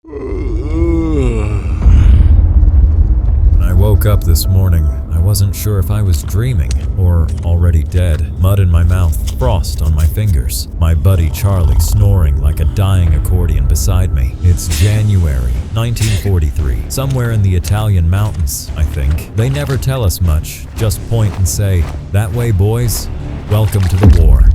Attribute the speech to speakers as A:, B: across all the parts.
A: When I woke up this morning, I wasn't sure if I was dreaming or already dead. Mud in my mouth, frost on my fingers. My buddy Charlie snoring like a dying accordion beside me. It's January 1943, somewhere in the Italian mountains, I think. They never tell us much, just point and say, "That way, boys. Welcome to the war."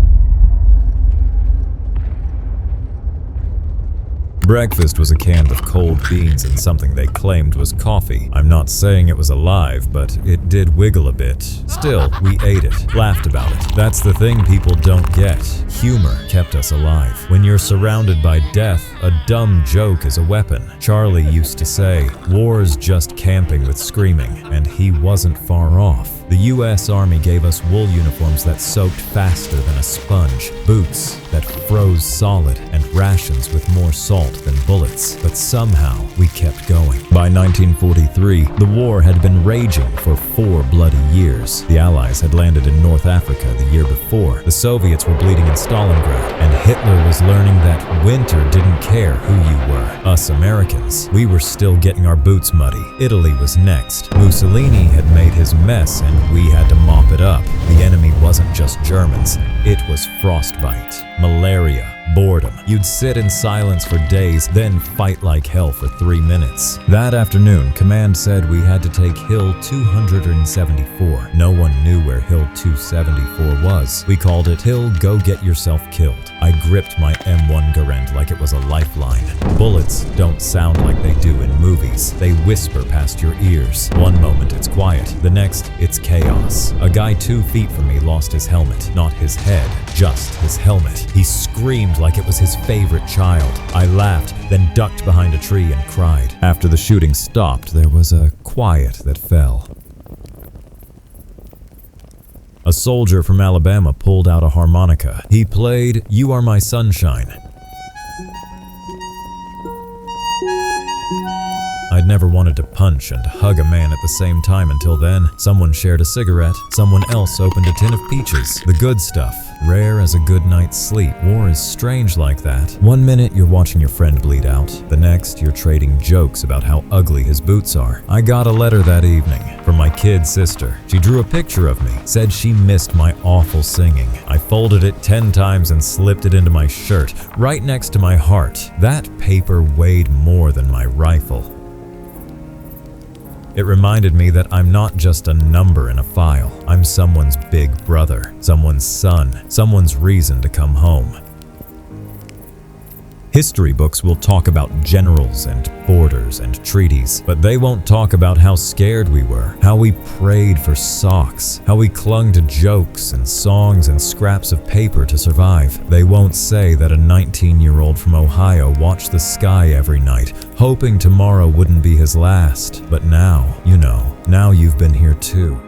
A: Breakfast was a can of cold beans and something they claimed was coffee. I'm not saying it was alive, but it did wiggle a bit. Still, we ate it, laughed about it. That's the thing people don't get. Humor kept us alive. When you're surrounded by death, a dumb joke is a weapon. Charlie used to say, "War's just camping with screaming," and he wasn't far off. The US Army gave us wool uniforms that soaked faster than a sponge, boots that froze solid, and rations with more salt than bullets. But somehow, we kept going. By 1943, the war had been raging for 4 bloody years. The Allies had landed in North Africa the year before. The Soviets were bleeding in Stalingrad, and Hitler was learning that winter didn't care who you were. Us Americans, we were still getting our boots muddy. Italy was next. Mussolini had made his mess, and we had to mop it up. The enemy wasn't just Germans, it was frostbite, malaria, boredom. You'd sit in silence for days, then fight like hell for 3 minutes. That afternoon, command said we had to take Hill 274. No one knew where Hill 274 was. We called it Hill Go Get Yourself Killed. I gripped my M1 Garand like it was a lifeline. Bullets don't sound like they do in movies. They whisper past your ears. One moment it's quiet, the next it's chaos. A guy 2 feet from me lost his helmet. Not his head, just his helmet. He screamed like it was his favorite child. I laughed, then ducked behind a tree and cried. After the shooting stopped, there was a quiet that fell. A soldier from Alabama pulled out a harmonica. He played "You Are My Sunshine." I'd never wanted to punch and hug a man at the same time until then. Someone shared a cigarette, someone else opened a tin of peaches. The good stuff, rare as a good night's sleep. War is strange like that. One minute you're watching your friend bleed out, the next you're trading jokes about how ugly his boots are. I got a letter that evening from my kid sister. She drew a picture of me, said she missed my awful singing. I folded it 10 times and slipped it into my shirt, right next to my heart. That paper weighed more than my rifle. It reminded me that I'm not just a number in a file. I'm someone's big brother, someone's son, someone's reason to come home. History books will talk about generals and borders and treaties, but they won't talk about how scared we were, how we prayed for socks, how we clung to jokes and songs and scraps of paper to survive. They won't say that a 19-year-old from Ohio watched the sky every night, hoping tomorrow wouldn't be his last. But now, you know, now you've been here too.